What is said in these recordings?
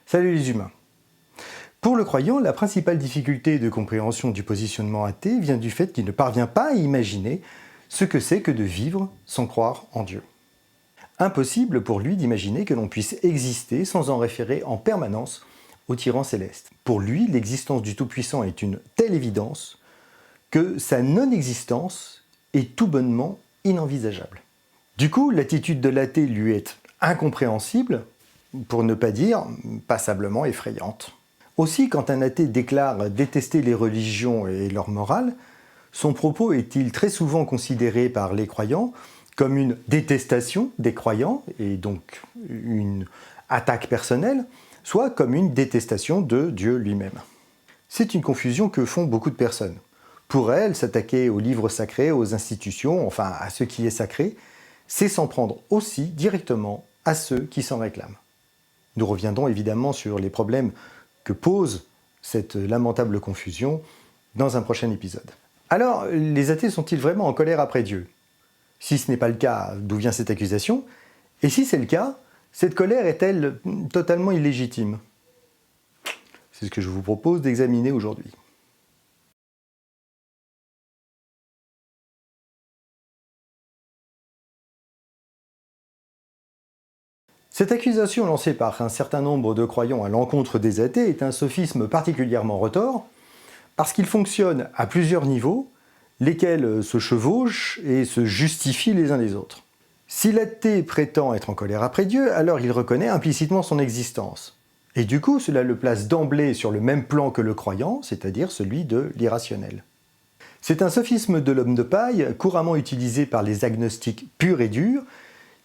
Salut les humains. Pour le croyant, la principale difficulté de compréhension du positionnement athée vient du fait qu'il ne parvient pas à imaginer ce que c'est que de vivre sans croire en Dieu. Impossible pour lui d'imaginer que l'on puisse exister sans en référer en permanence au tyran céleste. Pour lui, l'existence du Tout-Puissant est une telle évidence que sa non-existence est tout bonnement inenvisageable. Du coup, l'attitude de l'athée lui est incompréhensible, pour ne pas dire passablement effrayante. Aussi, quand un athée déclare détester les religions et leur morale, son propos est-il très souvent considéré par les croyants comme une détestation des croyants, et donc une attaque personnelle, soit comme une détestation de Dieu lui-même. C'est une confusion que font beaucoup de personnes. Pour elles, s'attaquer aux livres sacrés, aux institutions, enfin à ce qui est sacré, c'est s'en prendre aussi directement à ceux qui s'en réclament. Nous reviendrons évidemment sur les problèmes que pose cette lamentable confusion dans un prochain épisode. Alors, les athées sont-ils vraiment en colère après Dieu? Si ce n'est pas le cas, d'où vient cette accusation? Et si c'est le cas, cette colère est-elle totalement illégitime? C'est ce que je vous propose d'examiner aujourd'hui. Cette accusation lancée par un certain nombre de croyants à l'encontre des athées est un sophisme particulièrement retors, parce qu'il fonctionne à plusieurs niveaux, lesquels se chevauchent et se justifient les uns les autres. Si l'athée prétend être en colère après Dieu, alors il reconnaît implicitement son existence. Et du coup, cela le place d'emblée sur le même plan que le croyant, c'est-à-dire celui de l'irrationnel. C'est un sophisme de l'homme de paille, couramment utilisé par les agnostiques purs et durs,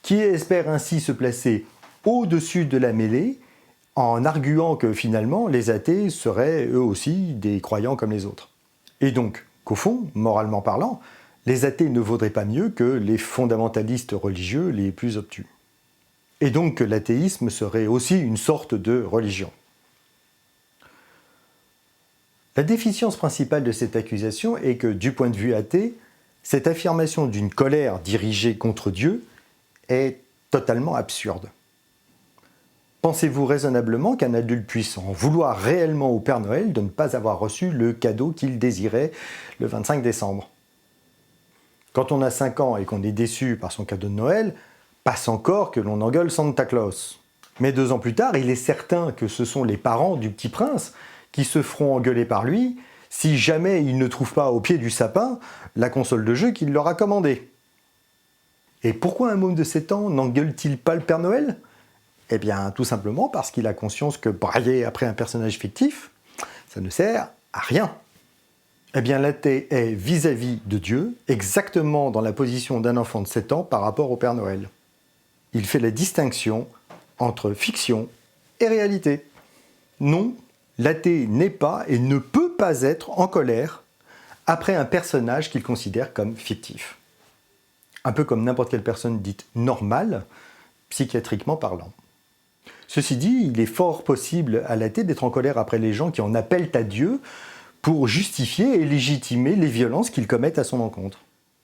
qui espèrent ainsi se placer au-dessus de la mêlée, en arguant que finalement les athées seraient eux aussi des croyants comme les autres. Et donc, qu'au fond, moralement parlant, les athées ne vaudraient pas mieux que les fondamentalistes religieux les plus obtus. Et donc que l'athéisme serait aussi une sorte de religion. La déficience principale de cette accusation est que, du point de vue athée, cette affirmation d'une colère dirigée contre Dieu est totalement absurde. Pensez-vous raisonnablement qu'un adulte puisse en vouloir réellement au Père Noël de ne pas avoir reçu le cadeau qu'il désirait le 25 décembre? Quand on a 5 ans et qu'on est déçu par son cadeau de Noël, passe encore que l'on engueule Santa Claus. Mais 2 ans plus tard, il est certain que ce sont les parents du petit prince qui se feront engueuler par lui si jamais ils ne trouvent pas au pied du sapin la console de jeu qu'il leur a commandée. Et pourquoi un môme de 7 ans n'engueule-t-il pas le Père Noël? Eh bien, tout simplement parce qu'il a conscience que brailler après un personnage fictif, ça ne sert à rien. Eh bien, l'athée est vis-à-vis de Dieu exactement dans la position d'un enfant de 7 ans par rapport au Père Noël. Il fait la distinction entre fiction et réalité. Non, l'athée n'est pas et ne peut pas être en colère après un personnage qu'il considère comme fictif. Un peu comme n'importe quelle personne dite normale, psychiatriquement parlant. Ceci dit, il est fort possible à l'athée d'être en colère après les gens qui en appellent à Dieu pour justifier et légitimer les violences qu'ils commettent à son encontre.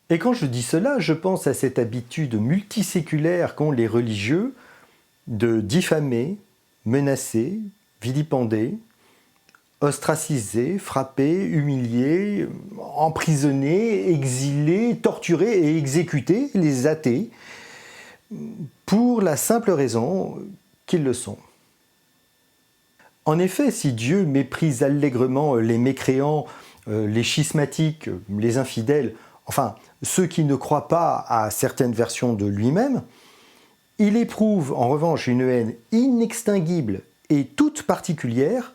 Et quand je dis cela, je pense à cette habitude multiséculaire qu'ont les religieux de diffamer, menacer, vilipender, ostraciser, frapper, humilier, emprisonner, exiler, torturer et exécuter les athées pour la simple raison qu'ils le sont. En effet, si Dieu méprise allègrement les mécréants, les schismatiques, les infidèles, enfin ceux qui ne croient pas à certaines versions de lui-même, il éprouve en revanche une haine inextinguible et toute particulière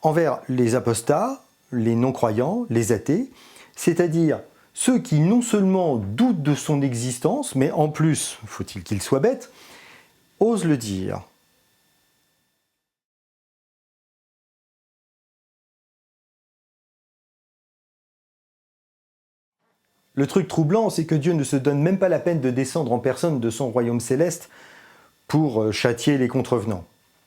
envers les apostats, les non-croyants, les athées, c'est-à-dire ceux qui non seulement doutent de son existence, mais en plus, faut-il qu'ils soient bêtes, osent le dire. Le truc troublant, c'est que Dieu ne se donne même pas la peine de descendre en personne de son royaume céleste pour châtier les contrevenants.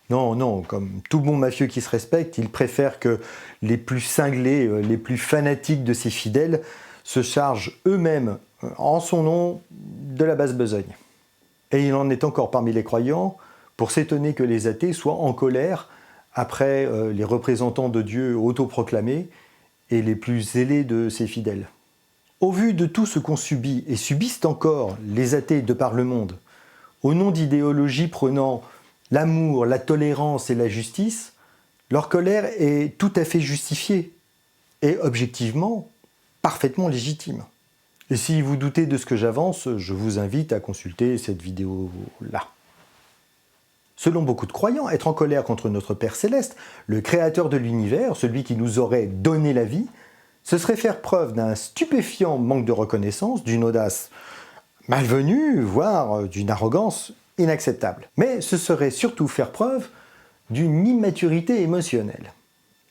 Non, non, comme tout bon mafieux qui se respecte, il préfère que les plus cinglés, les plus fanatiques de ses fidèles se chargent eux-mêmes, en son nom, de la basse besogne. Et il en est encore parmi les croyants pour s'étonner que les athées soient en colère après les représentants de Dieu autoproclamés et les plus zélés de ses fidèles. Au vu de tout ce qu'ont subi et subissent encore les athées de par le monde, au nom d'idéologies prônant l'amour, la tolérance et la justice, leur colère est tout à fait justifiée et objectivement parfaitement légitime. Et si vous doutez de ce que j'avance, je vous invite à consulter cette vidéo-là. Selon beaucoup de croyants, être en colère contre notre Père Céleste, le créateur de l'univers, celui qui nous aurait donné la vie, ce serait faire preuve d'un stupéfiant manque de reconnaissance, d'une audace malvenue, voire d'une arrogance inacceptable. Mais ce serait surtout faire preuve d'une immaturité émotionnelle.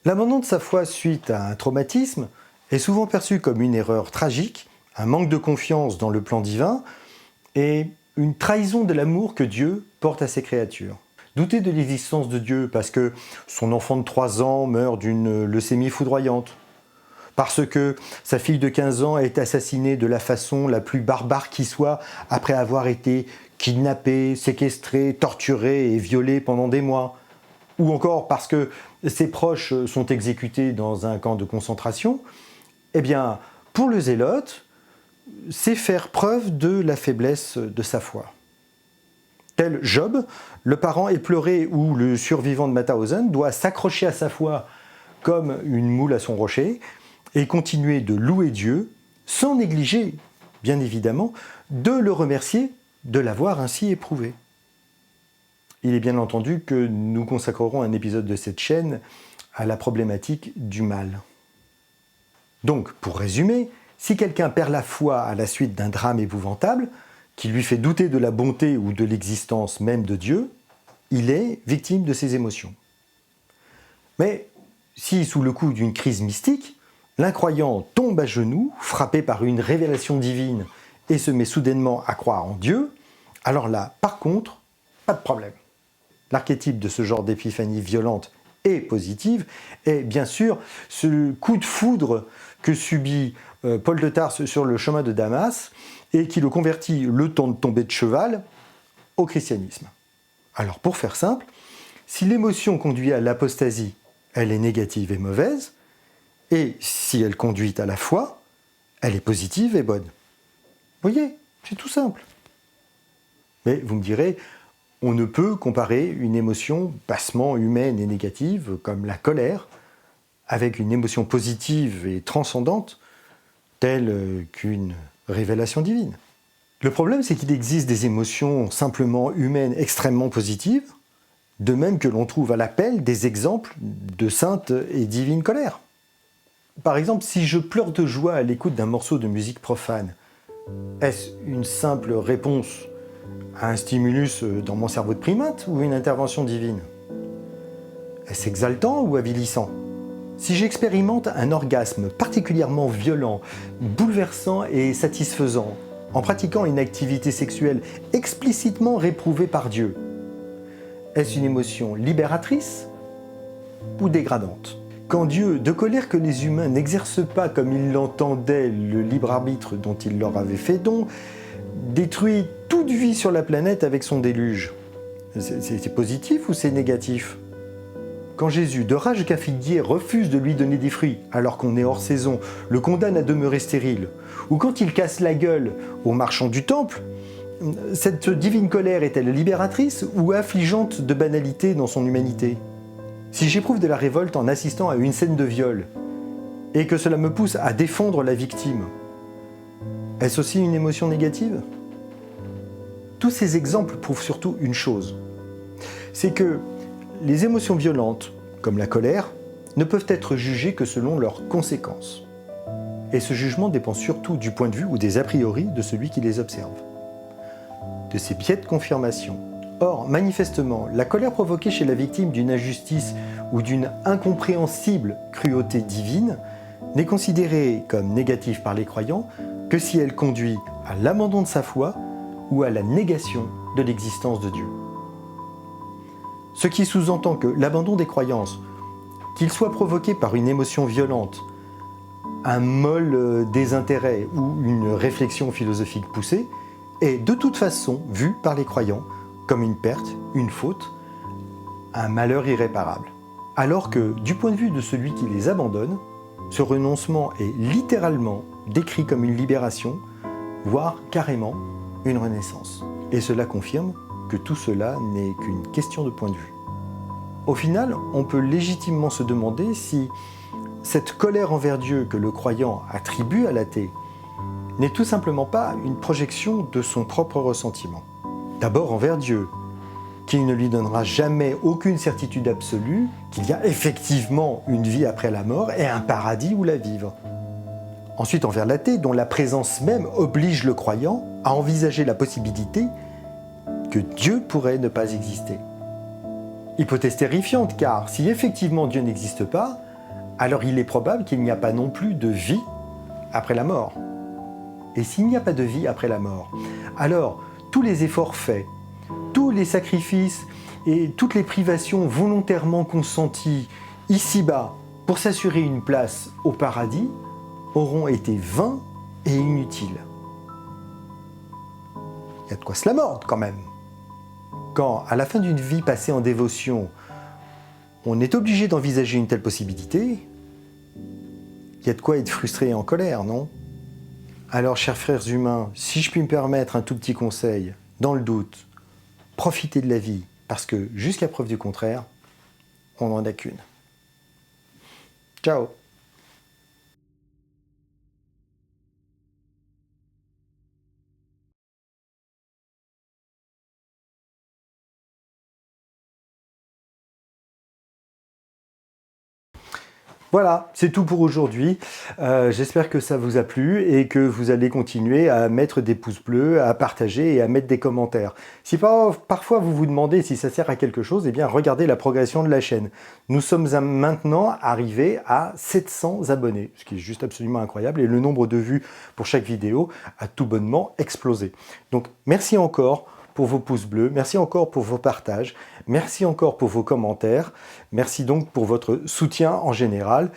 L'abandon de sa foi suite à un traumatisme est souvent perçu comme une erreur tragique, un manque de confiance dans le plan divin et une trahison de l'amour que Dieu porte à ses créatures. Douter de l'existence de Dieu parce que son enfant de 3 ans meurt d'une leucémie foudroyante, parce que sa fille de 15 ans est assassinée de la façon la plus barbare qui soit après avoir été kidnappée, séquestrée, torturée et violée pendant des mois, ou encore parce que ses proches sont exécutés dans un camp de concentration, eh bien, pour le zélote, c'est faire preuve de la faiblesse de sa foi. Tel Job, le parent éploré ou le survivant de Mauthausen doit s'accrocher à sa foi comme une moule à son rocher et continuer de louer Dieu sans négliger, bien évidemment, de le remercier de l'avoir ainsi éprouvé. Il est bien entendu que nous consacrerons un épisode de cette chaîne à la problématique du mal. Donc, pour résumer, si quelqu'un perd la foi à la suite d'un drame épouvantable, qui lui fait douter de la bonté ou de l'existence même de Dieu, il est victime de ses émotions. Mais si, sous le coup d'une crise mystique, l'incroyant tombe à genoux, frappé par une révélation divine, et se met soudainement à croire en Dieu, alors là, par contre, pas de problème. L'archétype de ce genre d'épiphanie violente et positive est bien sûr ce coup de foudre que subit Paul de Tarse sur le chemin de Damas et qui le convertit, le temps de tomber de cheval, au christianisme. Alors pour faire simple, si l'émotion conduit à l'apostasie, elle est négative et mauvaise, et si elle conduit à la foi, elle est positive et bonne. Vous voyez, c'est tout simple. Mais vous me direz, on ne peut comparer une émotion bassement humaine et négative, comme la colère, avec une émotion positive et transcendante, telle qu'une révélation divine. Le problème, c'est qu'il existe des émotions simplement humaines extrêmement positives, de même que l'on trouve à l'appel des exemples de sainte et divine colère. Par exemple, si je pleure de joie à l'écoute d'un morceau de musique profane, est-ce une simple réponse à un stimulus dans mon cerveau de primate ou une intervention divine? Est-ce exaltant ou avilissant? Si j'expérimente un orgasme particulièrement violent, bouleversant et satisfaisant, en pratiquant une activité sexuelle explicitement réprouvée par Dieu, est-ce une émotion libératrice ou dégradante? Quand Dieu, de colère que les humains n'exercent pas comme il l'entendait le libre arbitre dont il leur avait fait don, détruit toute vie sur la planète avec son déluge, c'est positif ou c'est négatif? Quand Jésus, de rage qu'un figuier, refuse de lui donner des fruits alors qu'on est hors saison, le condamne à demeurer stérile, ou quand il casse la gueule aux marchands du temple, cette divine colère est-elle libératrice ou affligeante de banalité dans son humanité? Si j'éprouve de la révolte en assistant à une scène de viol, et que cela me pousse à défendre la victime, est-ce aussi une émotion négative? Tous ces exemples prouvent surtout une chose, c'est que les émotions violentes, comme la colère, ne peuvent être jugées que selon leurs conséquences. Et ce jugement dépend surtout du point de vue ou des a priori de celui qui les observe. De ses biais de confirmation. Or, manifestement, la colère provoquée chez la victime d'une injustice ou d'une incompréhensible cruauté divine n'est considérée comme négative par les croyants que si elle conduit à l'abandon de sa foi ou à la négation de l'existence de Dieu. Ce qui sous-entend que l'abandon des croyances, qu'il soit provoqué par une émotion violente, un molle désintérêt ou une réflexion philosophique poussée, est de toute façon vu par les croyants comme une perte, une faute, un malheur irréparable. Alors que, du point de vue de celui qui les abandonne, ce renoncement est littéralement décrit comme une libération, voire carrément une renaissance. Et cela confirme que tout cela n'est qu'une question de point de vue. Au final, on peut légitimement se demander si cette colère envers Dieu que le croyant attribue à l'athée n'est tout simplement pas une projection de son propre ressentiment. D'abord envers Dieu, qui ne lui donnera jamais aucune certitude absolue qu'il y a effectivement une vie après la mort et un paradis où la vivre. Ensuite envers l'athée, dont la présence même oblige le croyant à envisager la possibilité que Dieu pourrait ne pas exister. Hypothèse terrifiante, car si effectivement Dieu n'existe pas, alors il est probable qu'il n'y a pas non plus de vie après la mort. Et s'il n'y a pas de vie après la mort, alors tous les efforts faits, tous les sacrifices et toutes les privations volontairement consenties ici-bas pour s'assurer une place au paradis auront été vains et inutiles. Il y a de quoi se la mordre quand même. Quand, à la fin d'une vie passée en dévotion, on est obligé d'envisager une telle possibilité, il y a de quoi être frustré et en colère, non? Alors, chers frères humains, si je puis me permettre un tout petit conseil, dans le doute, profitez de la vie, parce que jusqu'à preuve du contraire, on n'en a qu'une. Ciao! Voilà, c'est tout pour aujourd'hui. J'espère que ça vous a plu et que vous allez continuer à mettre des pouces bleus, à partager et à mettre des commentaires. Si parfois vous vous demandez si ça sert à quelque chose, eh bien regardez la progression de la chaîne. Nous sommes maintenant arrivés à 700 abonnés, ce qui est juste absolument incroyable, et le nombre de vues pour chaque vidéo a tout bonnement explosé. Donc merci encore pour vos pouces bleus, merci encore pour vos partages, merci encore pour vos commentaires, merci donc pour votre soutien en général.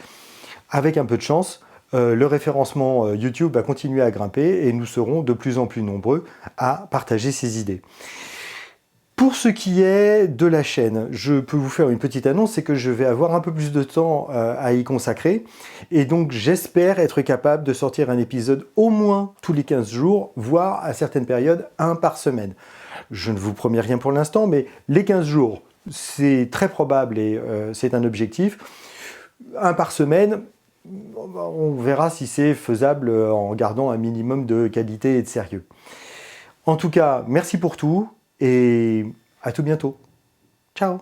Avec un peu de chance, le référencement YouTube va continuer à grimper et nous serons de plus en plus nombreux à partager ces idées. Pour ce qui est de la chaîne, je peux vous faire une petite annonce, c'est que je vais avoir un peu plus de temps à y consacrer et donc j'espère être capable de sortir un épisode au moins tous les 15 jours, voire à certaines périodes un par semaine. Je ne vous promets rien pour l'instant, mais les 15 jours, c'est très probable et c'est un objectif. Un par semaine, on verra si c'est faisable en gardant un minimum de qualité et de sérieux. En tout cas, merci pour tout et à tout bientôt. Ciao!